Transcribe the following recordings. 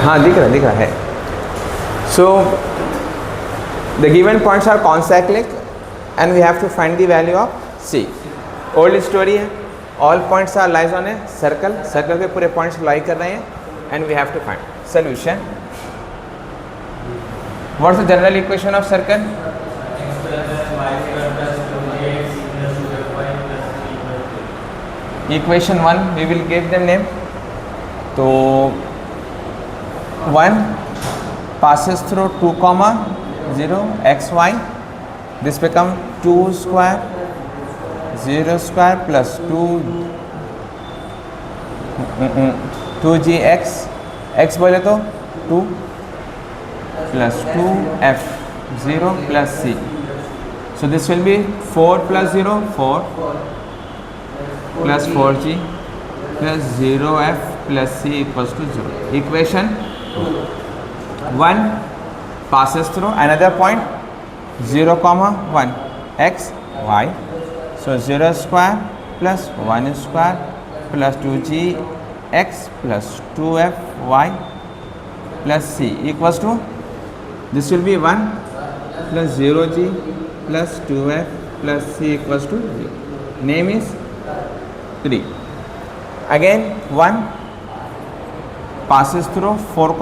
हाँ दिख रहा है. So the given points are concyclic and we have to find the value of C. Old story है, all points are lies on a circle, circle पे पूरे points lie कर रहे हैं and we have to find solution. What's the general equation of circle? Equation 1 we will give them name. तो 1 passes through 2, 0 x y. This become 2 square 0 square plus 2gx, x बोले तो 2 plus 2f 0 plus c. So this will be 4 plus 0 4 plus 4g plus 0f plus c equals to 0. Equation 1 passes through another point 0, 1 x y. So 0 square plus 1 square plus 2g x plus 2f y plus c equals to, this will be 1 plus 0g plus 2f plus c equals to 0. Name is 3. Again 1 passes through 4,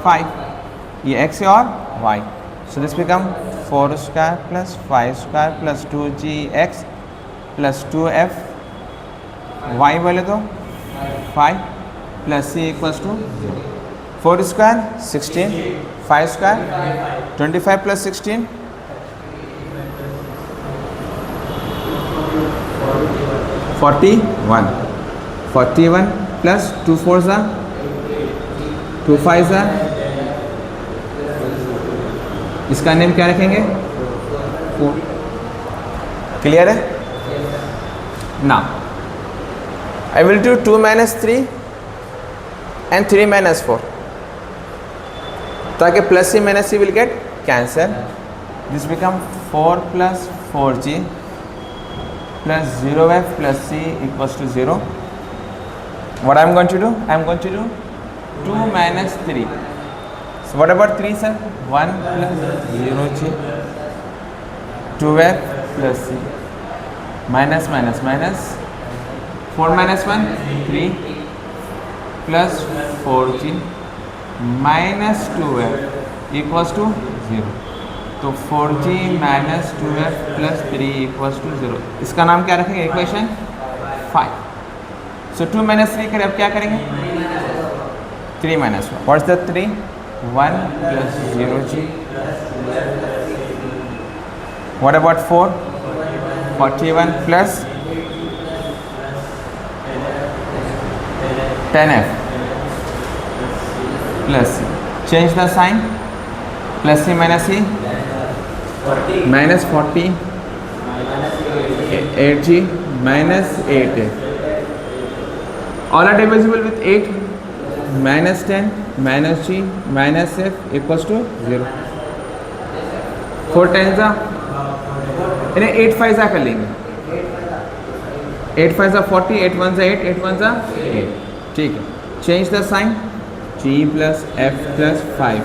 5. ये x है और y. So this become 4 square plus 5 square plus 2gx plus 2f y बोले तो 5 plus c equals to 0. 4 square 16, 5 square 25 plus 16 41. 41 plus 2 4s are 2 5s are, इसका name क्या रखेंगे? 4. Clear है? Now I will do 2 minus 3 and 3 minus 4, ताकि plus c minus c will get cancel. This become 4 plus 4g plus 0f plus c equals to 0. What I am going to do? I am going to do 2 minus 3. So what about 3 sir? 1 plus 0g 2f plus c minus minus minus 4 minus 1 3 plus 4g minus 2f equals to 0. तो 4g minus 2f plus 3 equals to 0. इसका नाम क्या रखेंगे? Equation 5. So 2 minus 3 करें, अब क्या करेंगे? 3 minus 1. What's the 3? 1 plus 0g. What about 4? 41 plus 10f plus c. Change the sign. Plus c minus c. Minus 40 8g minus 8f. All are divisible with 8. Minus 10 minus g minus f equals to 0. 4 10s are, इन्हें 8 5s कर लेंगे. 8 5s are 40, 8 1s are 8, 8 1s are 8. ठीक है. Change the sign. g plus f plus 5.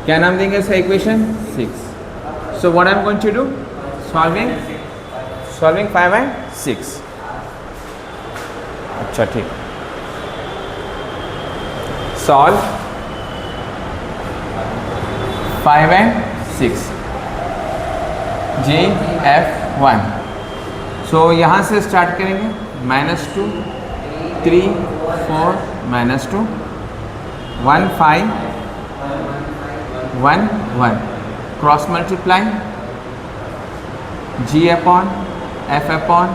क्या नाम देंगे इसका? Equation 6. So what I am going to do? Solving 5 and 6. अच्छा ठीक. Solve 5 and 6. G F 1. So यहाँ से स्टार्ट करेंगे. -2 3 4 -2 1 5 1 1. Cross multiply g upon f upon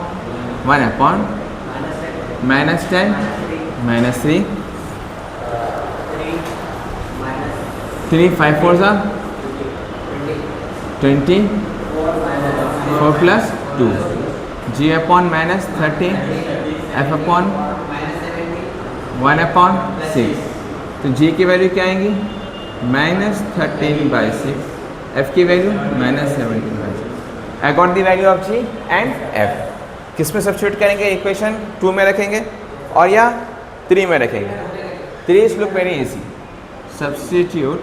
1 upon -10 -3 3 5 4s are 20 4 plus 2 g upon -30 f upon 1 upon 6. तो g की value क्या आएंगी? -13/6. f की value -17/6. I got the value of g and f. किस में सब्स्टिट्यूट करेंगे? इक्वेशन 2 में रखेंगे और या 3 में रखेंगे. 3 is look very easy. Substitute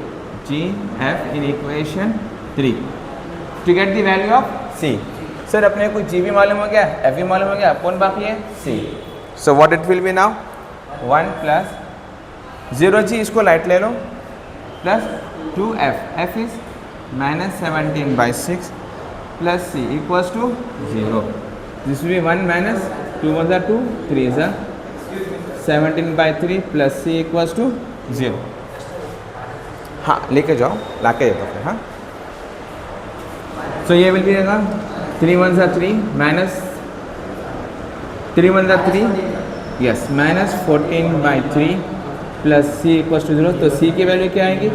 GF in equation 3 to get the value of C. Sir अपने को G भी मालूम हो गया, F भी मालूम हो गया, कौन बाकी है? C. So what it will be now? 1 plus 0G, इसको लाइट ले लो, plus 2F. F is minus 17 by 6 plus C equals to 0. This will be 1 minus 2 1 are 2, 3 is 17 by 3 plus C equals to 0. हाँ लेके जाओ, ला के जाओ फिर. हाँ तो ये विल बी रहेगा 3 1 are 3 minus 3 1 are 3, yes, minus 14 by 3 plus C equals to 0. तो C की वैल्यू क्या आएगी?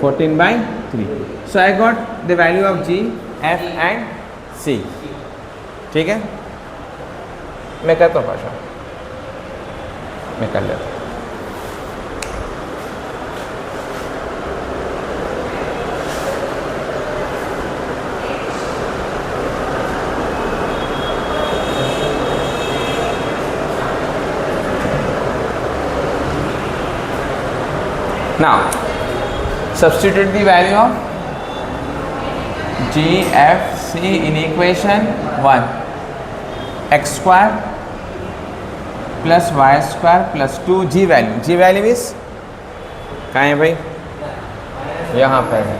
14 by 3. So I got the value of G, F and C. ठीक है, मैं करता हूँ भाषा, मैं कर लेता हूँ. Now substitute the value of G, F, C in equation 1. X square plus Y square plus 2G value. G value is कहाँ है भाई? यहाँ पर है.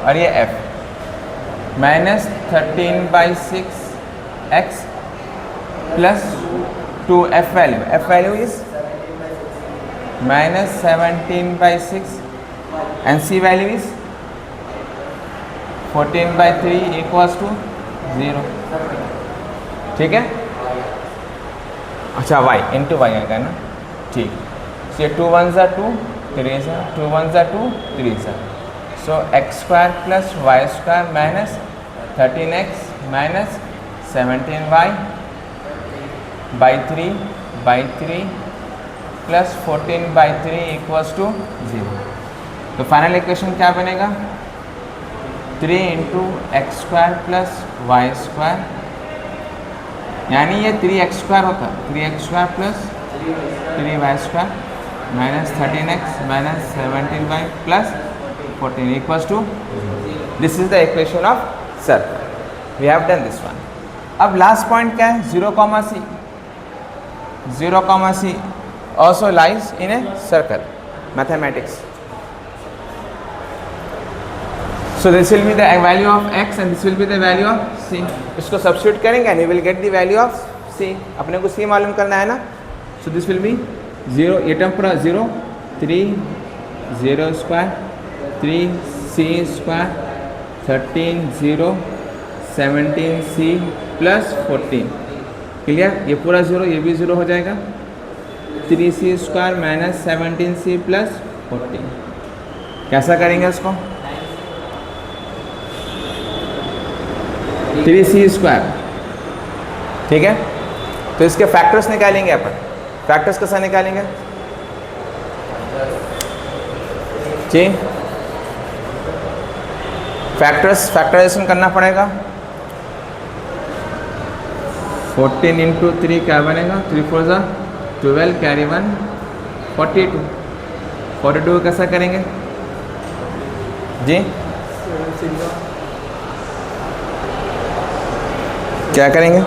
और ये F minus 13 by 6 X plus 2 F value. F value is minus 17 by 6 and C value is 14 by 3 equals to 0. ठीक है. अच्छा y into y आएगा ना. ठीक. So 2 1s are 2, 3s are 2 1s are 2, 3s are. So x square plus y square minus 13x minus 17y by 3 plus 14 by 3 equals to 0. तो final equation क्या बनेगा? 3 into X square plus Y square, यानी ये 3x square होता है, 3x square plus 3y square minus 13x minus 17y plus 14 equals to. This is the equation of circle. We have done this one. अब last point क्या है? 0, C. 0, C also lies in a circle. Mathematics. So this will be the value of x and this will be the value of c. इसको substitute करेंगे and we will get the value of c. अपने को c मालूम करना है ना. So this will be 0, ये term पूरा 0, 3 0 square 3c square 13 0 17c plus 14. Clear? ये पूरा 0, ये भी 0 हो जाएगा. 3c square minus 17c plus 14. कैसा करेंगे इसको? 3c square. ठीक है, तो इसके फैक्टर्स निकालेंगे अपन. फैक्टर्स कैसा निकालेंगे जी? फैक्टराइजेशन करना पड़ेगा. 14 इंटू 3 क्या बनेगा? 3 4 जा 12, कैरी 1 42. 42 कैसा करेंगे जी? क्या करेंगे?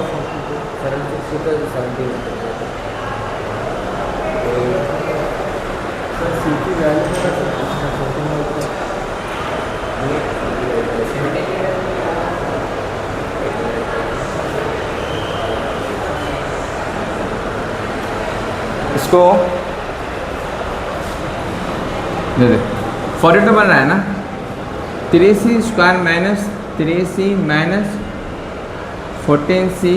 इसको दे दे. 42 बन रहा है ना. 3c square minus 3c minus 14c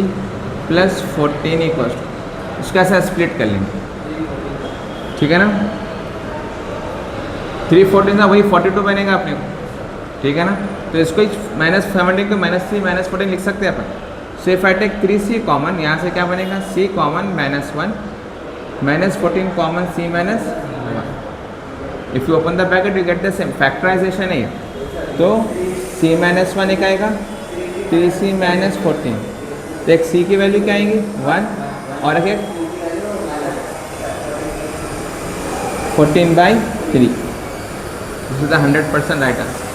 plus 14 equal to, इसका ऐसा स्प्लिट कर लेंगे. ठीक है ना. 3 14 था वही 42 बनेगा अपने को. ठीक है ना. तो इसको माइनस 17 को माइनस 3 माइनस 14 लिख सकते हैं अपन. So if I take 3c common, यहाँ से क्या बनेगा? c common minus 1 minus 14 common c minus 1. if you open the bracket you get the same factorization है. तो c minus 1 एक आएगा, 3c minus 14. तो एक c की वैल्यू क्या आएगी? 1 और एक 14/3. This is the 100% right answer.